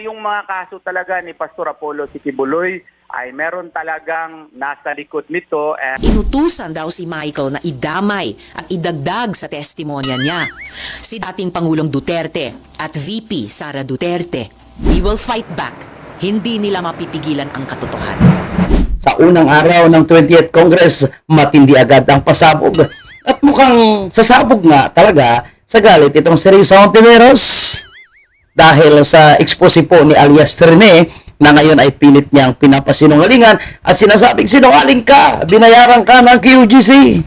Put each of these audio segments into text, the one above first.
yung mga kaso talaga ni Pastor Apollo Sikibuloy ay meron talagang nasa likod nito. Inutusan daw si Michael na idamay at idagdag sa testimonya niya si dating Pangulong Duterte at VP Sara Duterte. We will fight back. Hindi nila mapipigilan ang katotohanan. Sa unang araw ng 20th Congress, matindi agad ang pasabog. At mukhang sasabog nga talaga sa galit itong si Risa Hontiveros. Dahil sa expose po ni alias Rene, na ngayon ay pilit niyang pinapasinungalingan at sinasabing sinungaling ka, binayaran ka ng QGC.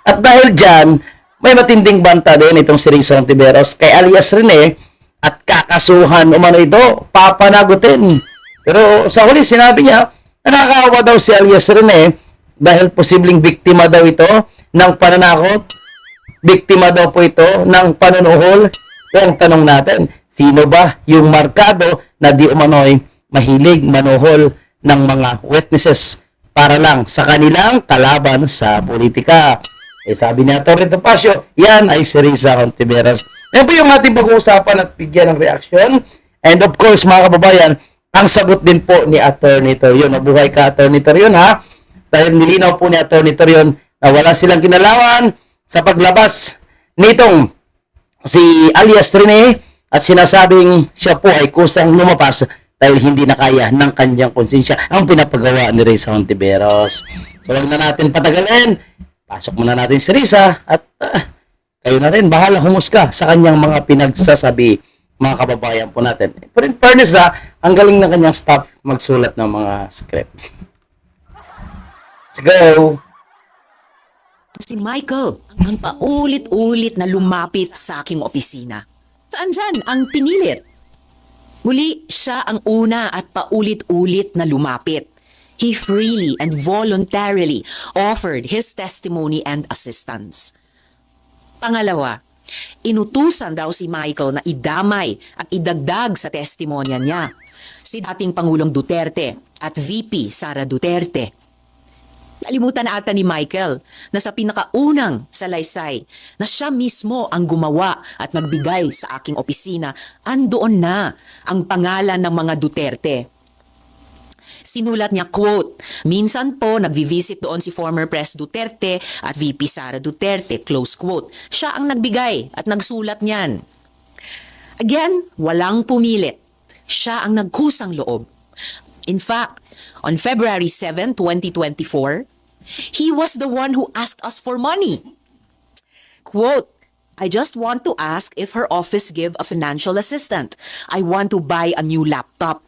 At dahil dyan, may matinding banta din itong si Risa Hontiveros kay alias Rene at kakasuhan umano ito, papanagutin. Pero sa huli sinabi niya, nakakaawa daw si alias Rene dahil posibleng biktima daw ito ng pananakot. Biktima daw po ito ng panunuhol. Kaya ang tanong natin, sino ba yung markado na di umano'y mahilig manuhol ng mga witnesses para lang sa kanilang kalaban sa politika? Eh sabi ni Atty. Topacio, yan ay si Risa Hontiveros. Yan po yung ating pag-uusapan at bigyan ng reaksyon. And of course, mga kababayan, ang sagot din po ni Atty. Torion. Mabuhay ka, Atty. Torion, ha? Dahil nilinaw po ni Atty. Torion na wala silang kinalaman sa paglabas nitong si alias Rene at sinasabing siya po ay kusang lumapas dahil hindi na kaya ng kanyang konsensya ang pinapagawa ni Risa Hontiveros. So huwag na natin patagalin. Pasok muna natin si Risa at kayo na rin bahala humusga sa kanyang mga pinagsasabi, mga kababayan po natin. Pero in fairness ang galing ng kanyang staff magsulat ng mga script. Let's go! Si Michael ang paulit-ulit na lumapit sa aking opisina. Saan dyan ang pinilit? Muli, siya ang una at paulit-ulit na lumapit. He freely and voluntarily offered his testimony and assistance. Pangalawa, inutusan daw si Michael na idamay at idagdag sa testimonya niya si dating Pangulong Duterte at VP Sara Duterte. Nalimutan na ata ni Michael na sa pinakaunang salaysay na siya mismo ang gumawa at nagbigay sa aking opisina, andoon na ang pangalan ng mga Duterte. Sinulat niya, quote, minsan po nagvi-visit doon si former Pres Duterte at VP Sara Duterte, close quote. Siya ang nagbigay at nagsulat niyan. Again, walang pumilit. Siya ang nagkusang loob. In fact, on February 7, 2024, he was the one who asked us for money. Quote, I just want to ask if her office give a financial assistant. I want to buy a new laptop.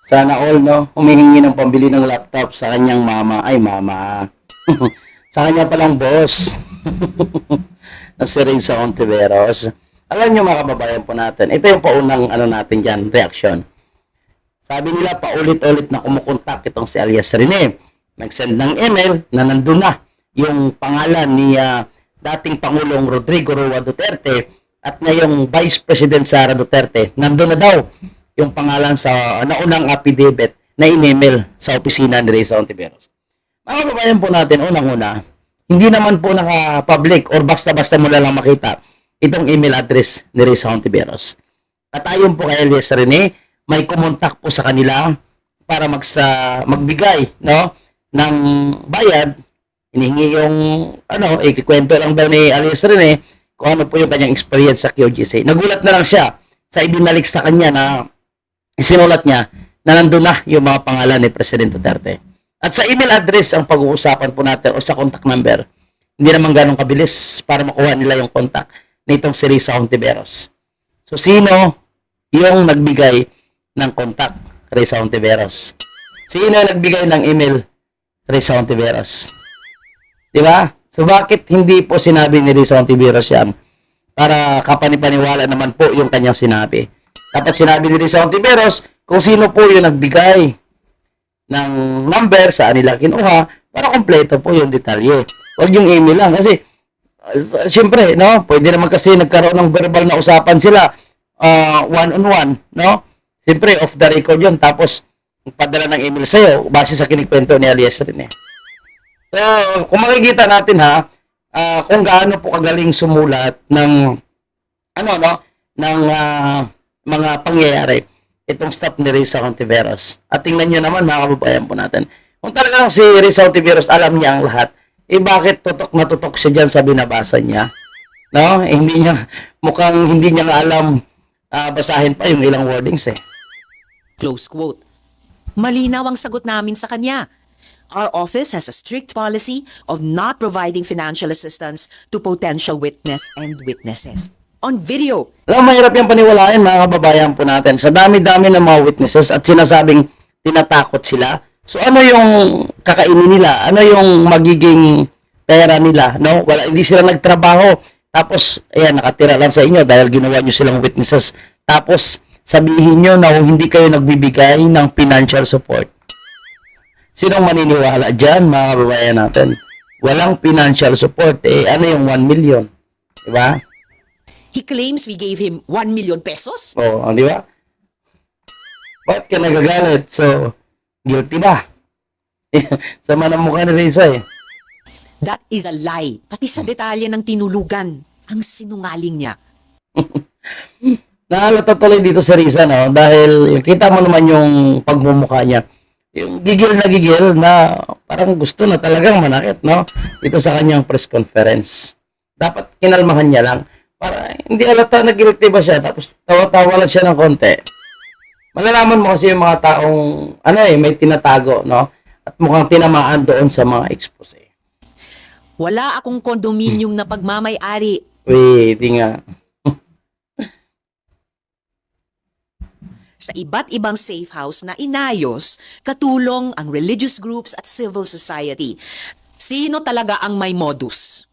Sana all, no? Humihingi ng pambili ng laptop sa kanyang mama. Ay, mama. Sa kanya palang boss. Na si Risa Hontiveros. Alam niyo mga kababayan po natin, ito yung paunang natin dyan, reaction. Sabi nila, paulit-ulit na kumukontak itong si alias Rene. Nag-send ng email na nandun na yung pangalan ni dating Pangulong Rodrigo Roa Duterte at ngayong Vice President Sara Duterte. Nandun na daw yung pangalan sa naunang affidavit na in-email sa opisina ni Risa Hontiveros. Mga kababayan po natin, unang-una, hindi naman po naka-public or basta-basta mo na lang makita itong email address ni Risa Hontiveros. At ayon po kay alias Rene, may kumontak po sa kanila para magbigay ng bayad. Hinihingi yung ikikwento lang daw ni alias Rene kung ano po yung kanyang experience sa QGC. Nagulat na lang siya sa ibinalik sa kanya na isinulat niya na nandun na yung mga pangalan ni President Duterte. At sa email address ang pag-uusapan po natin o sa contact number, hindi naman ganun kabilis para makuha nila yung contact nitong si Risa Hontiveros. So sino yung nagbigay ng contact Risa Hontiveros? Sino nagbigay ng email Risa Hontiveros? Diba? So bakit hindi po sinabi ni Risa Hontiveros yan? Para kapanipaniwala naman po yung kanyang sinabi. Dapat sinabi ni Risa Hontiveros kung sino po yung nagbigay ng number sa nila kinuha para kompleto po yung detalye. Huwag yung email lang kasi siyempre, pwede naman kasi nagkaroon ng verbal na usapan sila one-on-one, Siyempre, off the record yun. Tapos, padala ng email sa'yo base sa kinikwento ni alias Rene. So, kung makikita natin kung gaano po kagaling sumulat ng ng mga pangyayari itong staff ni Risa Hontiveros. At tingnan nyo naman mga kababayan po natin. Kung talagang si Risa Hontiveros alam niya ang lahat, bakit tutok na tutok siya dyan sa binabasa niya? No? Hindi niya, mukhang hindi niya nga alam basahin pa yung ilang wordings eh. Close quote. Malinaw ang sagot namin sa kanya. Our office has a strict policy of not providing financial assistance to potential witness and witnesses. On video. Alam, mahirap yung paniwalain mga kababayan po natin. Sa dami-dami ng mga witnesses at sinasabing tinatakot sila. So ano yung kakainin nila? Ano yung magiging pera nila? No? Wala, hindi sila nagtrabaho. Tapos, ayan, nakatira lang sa inyo dahil ginawa nyo silang witnesses. Tapos, sabihin nyo na hindi kayo nagbibigay ng financial support. Sinong maniniwala dyan, mga kababayan natin? Walang financial support. Ano yung 1 million? Diba? He claims we gave him 1 million pesos. Oo, di ba? Bakit ka nagagalit? So, guilty na. Sama ng mukha ni Risa eh. That is a lie. Pati sa detalye ng tinulugan. Ang sinungaling niya. Nahalata tuloy dito sa Risa, no? Dahil kita mo naman yung pagmumukha niya. Yung gigil na parang gusto na talagang manakit, no? Dito sa kanyang press conference. Dapat kinalmahan niya lang. Para hindi halata na guilty ba siya. Tapos tawa-tawa lang siya ng konti. Malalaman mo kasi yung mga taong, may tinatago, no? At mukhang tinamaan doon sa mga expose. Wala akong kondominium na pagmamay-ari. Uy, di nga. Sa iba't ibang safe house na inayos, katulong ang religious groups at civil society. Sino talaga ang may modus?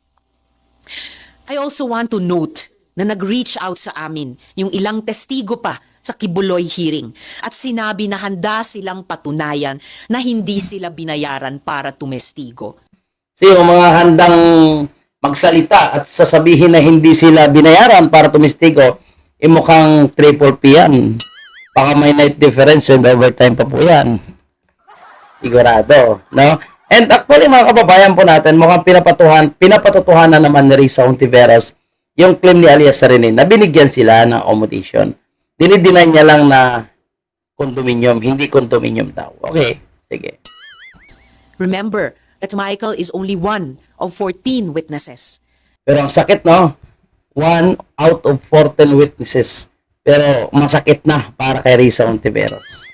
I also want to note na nag-reach out sa amin yung ilang testigo pa sa Kibuloy hearing at sinabi na handa silang patunayan na hindi sila binayaran para tumestigo. So yung mga handang magsalita at sasabihin na hindi sila binayaran para tumistigo, mukhang triple P yan. Baka may night difference and overtime pa po yan. Sigurado, no? And actually mga kababayan po natin, mukhang pinapatutuhanan naman ni Risa Hontiveros yung claim ni Alias Sarinin na binigyan sila ng accommodation. Dinideny niya lang na condominium, hindi condominium daw. Okay, sige. Remember that Michael is only one of 14 witnesses. Pero ang sakit, no? 1 out of 14 witnesses. Pero masakit na para kay Risa Hontiveros.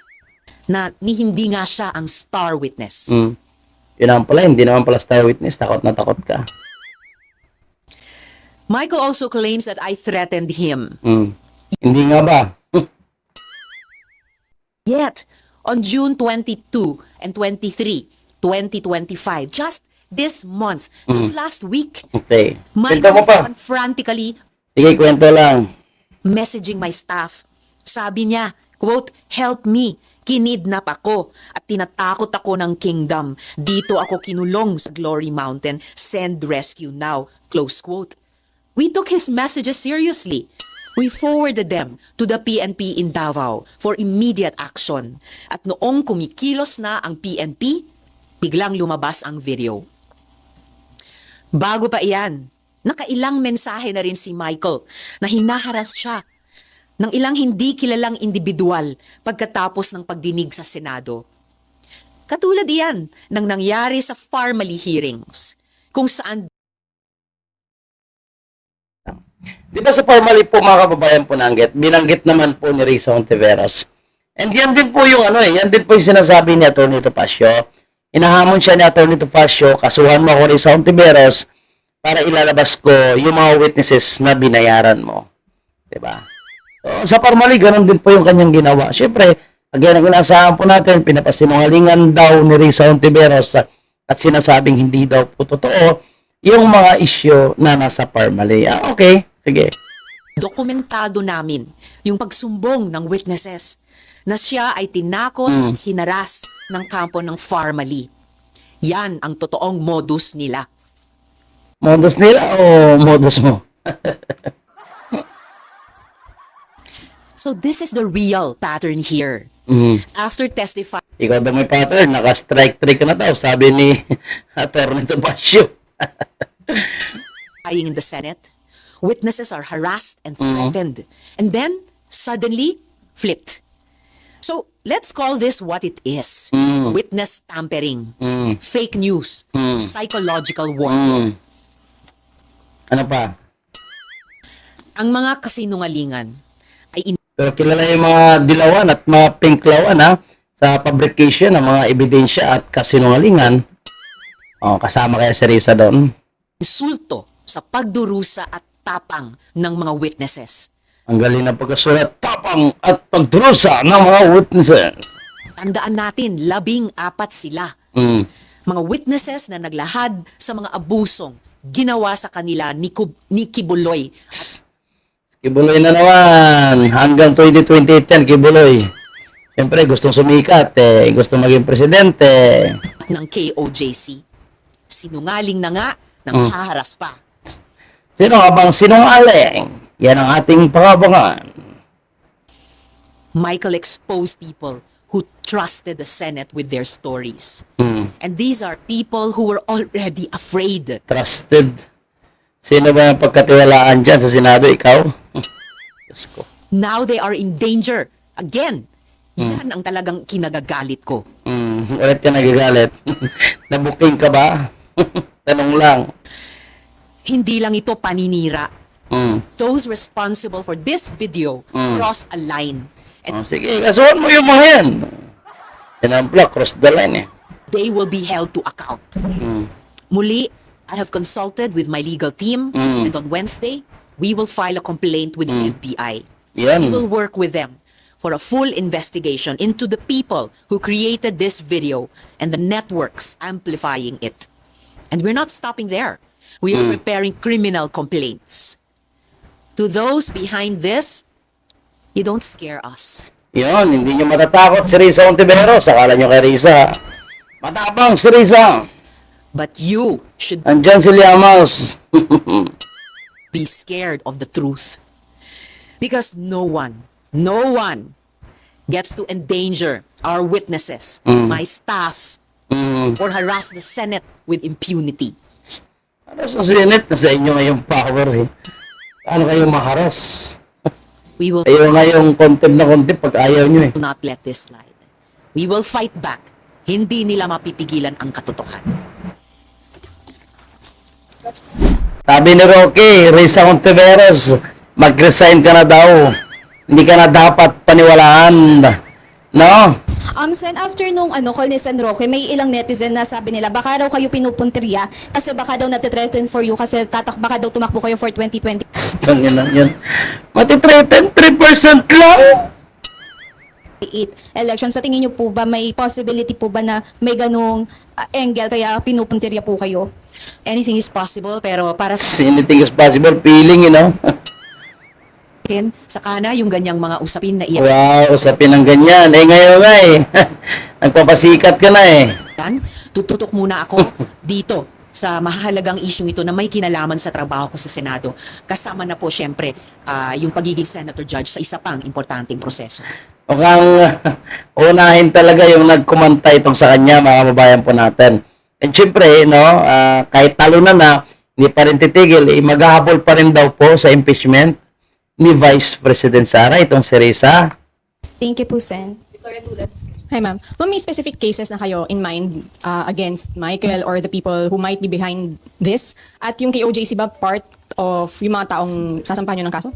Na hindi nga siya ang star witness. Yun naman pala, hindi naman pala star witness. Takot na takot ka. Michael also claims that I threatened him. Hindi nga ba? Yet, on June 22 and 23, 2025, just this month, just last week, Okay. Kwento Michael mo was pa. naman frantically Sige, kwento lang. messaging my staff. Sabi niya, quote, "Help me. Kinidnap ako at tinatakot ako ng kingdom. Dito ako kinulong sa Glory Mountain. Send rescue now." Close quote. We took his messages seriously. We forwarded them to the PNP in Davao for immediate action. At noong kumikilos na ang PNP, biglang lumabas ang video. Bago pa iyan, nakailang mensahe na rin si Michael na hinaharas siya ng ilang hindi kilalang individual pagkatapos ng pagdinig sa Senado. Katulad iyan ng nangyari sa Farmally hearings, kung saan Di ba sa formally po mga kababayan po binanggit naman po ni Risa Hontiveros. And yan din po yung yan din po yung sinasabi ni Atty. Topacio. Inahamon siya ni Atty. Topacio, kasuhan mo ako Risa Hontiveros para ilalabas ko yung mga witnesses na binayaran mo. Diba? So, sa formally, ganun din po yung kanyang ginawa. Siyempre, again, ang inaasahan po natin, pinapasinungalingan daw ni Risa Hontiveros at sinasabing hindi daw po totoo yung mga issue na nasa formally. Okay. Sige. dokumentado namin yung pagsumbong ng witnesses na siya ay tinakot at hinaras ng kampo ng Farmally. Yan ang totoong modus nila. Modus nila o modus mo? So this is the real pattern here. After testifying Ikaw daw may pattern, naka-strike 3 ka na daw, sabi ni Atty. Topacio. in the Senate, Witnesses are harassed and threatened. And then, suddenly, flipped. So, let's call this what it is. Witness tampering, fake news, psychological warfare. Ano pa? Ang mga kasinungalingan ay Pero kilala yung mga dilawan at mga pinklawan ha, sa fabrication ng mga ebidensya at kasinungalingan. Kasama kaya si Risa doon. insulto sa pagdurusa at tapang ng mga witnesses. Ang galing ng pagkasulat, tapang at pagdurusa ng mga witnesses. Tandaan natin, 14 sila. Mga witnesses na naglahad sa mga abusong ginawa sa kanila ni Kibuloy. Kibuloy na naman. Hanggang 2028 yan, Kibuloy. Siyempre, gustong sumikat gustong maging presidente. Ng KOJC. Sinungaling na nga nang haharas pa. Sino nga bang sinungaling? Yan ang ating pangabangan. Michael exposed people who trusted the Senate with their stories. And these are people who were already afraid. Trusted. Sino ba yung pagkatiwalaan dyan sa Senado? Ikaw? Diyos ko. Now they are in danger. Again, yan ang talagang kinagagalit ko. Ulit ka nagagalit. Nabuking ka ba? Tanong lang. Hindi lang ito paninira. Those responsible for this video crossed a line. And Sige, kasuhan mo yung mga yan. Inampla, cross the line they will be held to account. Muli, I have consulted with my legal team, and on Wednesday, we will file a complaint with the NBI. Yan. We will work with them for a full investigation into the people who created this video and the networks amplifying it. And we're not stopping there. We are preparing criminal complaints. To those behind this, you don't scare us. Yun, hindi nyo matatakot si Risa Ontiveros. Akala nyo kay Risa. Matapang si Risa. But you should Andyan si Llamas. be scared of the truth. Because no one gets to endanger our witnesses, my staff, or harass the Senate with impunity. Ano sa Senate? Nasa inyo ngayong power Ano kayo maharas? We will Ayaw nga yung contempt na contempt pag ayaw nyo not let this slide. We will fight back. Hindi nila mapipigilan ang katotohanan. Sabi ni Rocky, Risa Ontiveros, mag-resign ka na daw. Hindi ka na dapat paniwalaan. No? Sen, after nung call ni Sen Roque, may ilang netizen na sabi nila, baka daw kayo pinupuntirya kasi baka daw natitreaten for you kasi baka daw tumakbo kayo for 2020. Yan lang yan. Matitreaten 3% lang. Election. Sa tingin niyo po ba, may possibility po ba na may ganong angle kaya pinupuntirya po kayo? Anything is possible, pero para sa Anything is possible. Feeling, akin, saka na yung ganyang mga usapin na iyan. Wow, usapin ng ganyan. Ngayon nga Nagpapasikat ka na Tututok muna ako dito sa mahalagang isyung ito na may kinalaman sa trabaho ko sa Senado. Kasama na po syempre yung pagiging Senator Judge sa isa pang importanteng proseso. Mukhang unahin talaga yung nagkumanta itong sa kanya, mga kababayan po natin. And syempre, kahit talo na, hindi pa rin titigil, maghahabol pa rin daw po sa impeachment ni Vice President Sara, itong si Risa. Thank you po, Sen. Hi, ma'am. Ma'am, may specific cases na kayo in mind against Michael or the people who might be behind this? At yung KOJC ba part of yung mga taong sasampahan nyo ng kaso?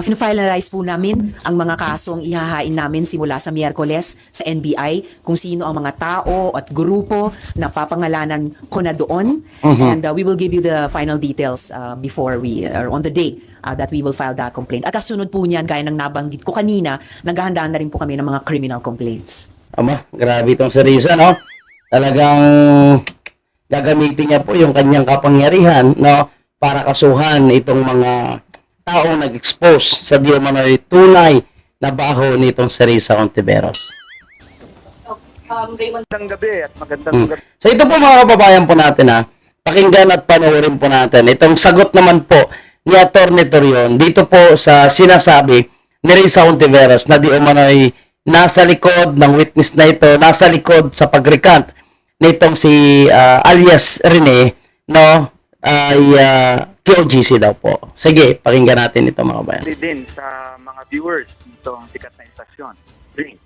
Finalize po namin ang mga kasong ihahain namin simula sa Miyerkules sa NBI, kung sino ang mga tao at grupo na papangalanan ko na doon. And we will give you the final details before we, or on the day that we will file that complaint. At kasunod po niyan, gaya ng nabanggit ko kanina, naghahanda na rin po kami ng mga criminal complaints. Grabe itong si Risa, Talagang gagamitin niya po yung kanyang kapangyarihan, para kasuhan itong mga taong nag-expose sa di umano'y tunay na baho nitong si Risa Ontiveros. Magandang gabi at magandang gabi. So ito po mga kababayan po natin pakinggan at panoorin po natin. Itong sagot naman po ni Atty. Torion dito po sa sinasabi ni Risa Ontiveros na di umano'y nasa likod ng witness na ito, nasa likod sa pag-recant nitong si alias Rene, ay QGC daw po. Sige, pakinggan natin ito mga kabayan. din sa mga viewers nitong sikat na istasyon. Green.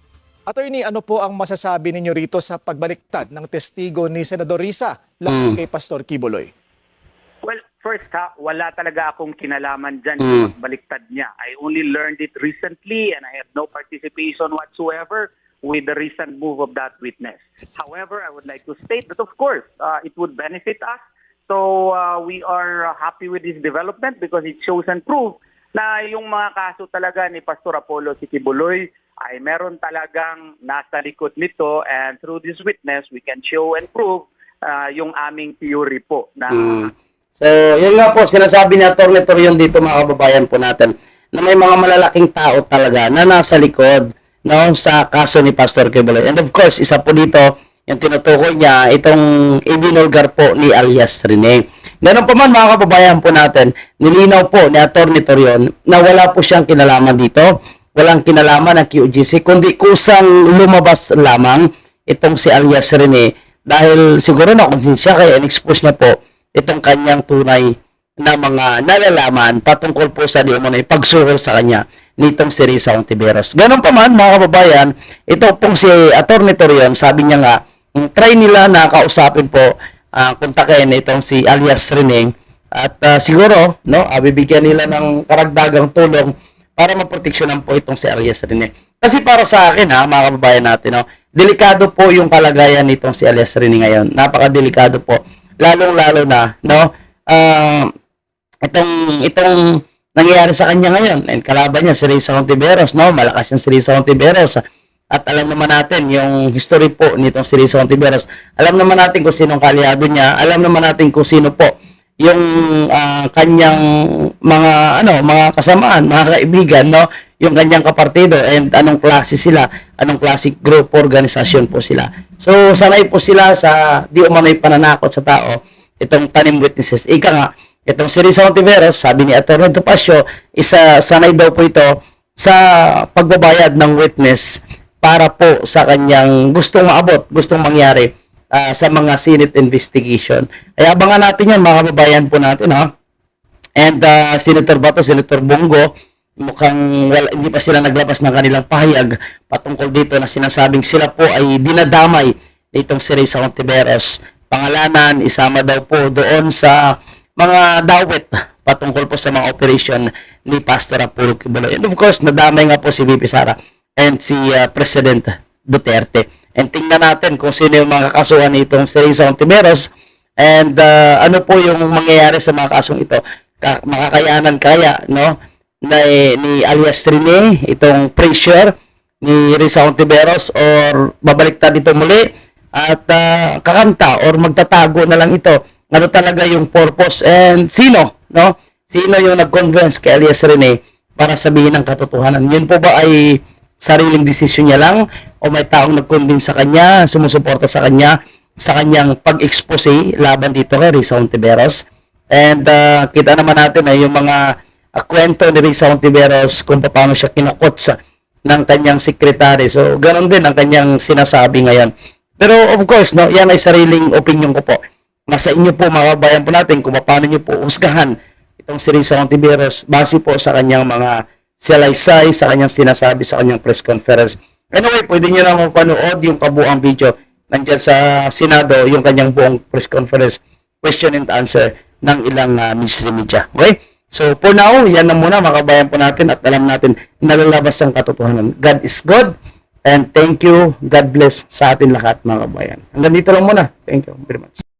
Attorney, ano po ang masasabi ninyo rito sa pagbaliktad ng testigo ni Senador Risa laban kay Pastor Quiboloy? Well, first wala talaga akong kinalaman dyan sa pagbaliktad niya. I only learned it recently and I have no participation whatsoever with the recent move of that witness. However, I would like to state that of course, it would benefit us. So we are happy with this development because it shows and proves na yung mga kaso talaga ni Pastor Apollo Quiboloy ay meron talagang nasa likod nito, and through this witness, we can show and prove yung aming theory po. Na, So, yun nga po, sinasabi ni Atty. Torion dito mga kababayan po natin, na may mga malalaking tao talaga na nasa likod, no, sa kaso ni Pastor Quiboloy. And of course, isa po dito, yung tinutukoy niya, itong ibinulgar po ni alias Rene. Ganun pa man mga kababayan po natin, nilinaw po ni Atty. Torion na wala po siyang kinalaman dito, walang kinalaman ng QGC, kundi kusang lumabas lamang itong si alias Rene dahil siguro na kung siya kaya in-expose niya po itong kanyang tunay na mga nalalaman patungkol po sa di umano'y pagsuhol sa kanya nitong si Risa Hontiveros. Ganun pa man mga kababayan, ito pong si Atty. Torion, sabi niya nga, try nila na kausapin po, kontakin itong si alias Rene at siguro no, bibigyan nila ng karagdagang tulong para maproteksyonan po itong si alias Rene. Kasi para sa akin mga kababayan natin, no, delikado po yung kalagayan nitong si alias Rene ngayon. Napakadelikado po. Lalong-lalo na, no, itong nangyayari sa kanya ngayon. And kalaban niya si Risa Hontiveros, no, malakas yung si Risa Hontiveros. At alam naman natin yung history po nitong si Risa Hontiveros. Alam naman natin kung sinong kalyado niya. Alam naman natin kung sino po yung kanyang mga kasamaan, mga kaibigan, no, yung kanyang kapartido, and anong klase sila, anong klase group organisasyon po sila. So sanay po sila sa di umano'y pananakot sa tao, itong tanim witnesses. Ika nga, itong si Risa Hontiveros, sabi ni Atty. Topacio, sanay daw po ito sa pagbabayad ng witness para po sa kanyang gustong maabot, gustong mangyari sa mga Senate investigation. Kaya abangan natin yan mga kababayan po natin And Senator Bato, Senator Bongo, mukhang hindi pa sila naglabas ng kanilang pahayag patungkol dito na sinasabing sila po ay dinadamay nitong si Risa Hontiveros. Pangalanan, isama daw po doon sa mga dawit patungkol po sa mga operation ni Pastor Apollo Quiboloy. And of course, nadamay nga po si VP Sara and si President Duterte. And tingnan natin kung sino yung mga kakasuhan nitong si Risa Hontiveros and ano po yung mangyayari sa mga kasong ito. Makakayanan kaya, no, ni alias Rene itong pressure ni Risa Hontiveros, or babaliktad ito muli at kakanta or magtatago na lang ito. Ano talaga yung purpose and sino, no? Sino yung nag-convince kay alias Rene para sabihin ang katotohanan? Yun po ba ay sariling desisyon niya lang o may taong nag-convince sa kanya, sumusuporta sa kanya sa kanyang pag-expose laban dito kay Risa Hontiveros? And kita naman natin yung mga kwento ni Risa Hontiveros kung paano siya kinakot ng kanyang sekretary. So, ganoon din ang kanyang sinasabi ngayon. Pero of course, no, yan ay sariling opinion ko po. Nasa inyo po mga kabayan po natin kung paano nyo po husgahan itong si Risa Hontiveros base po sa kanyang mga salaysay, sa kanyang sinasabi sa kanyang press conference. Anyway, pwede nyo na mapanood yung kabuang video nandyan sa Senado, yung kanyang buong press conference, question and answer ng ilang mainstream media. Okay? So, for now, yan na muna mga kabayan po natin at alam natin nalalabas ang katotohanan. God is good and thank you. God bless sa atin lahat mga kabayan. Hanggang dito lang muna. Thank you very much.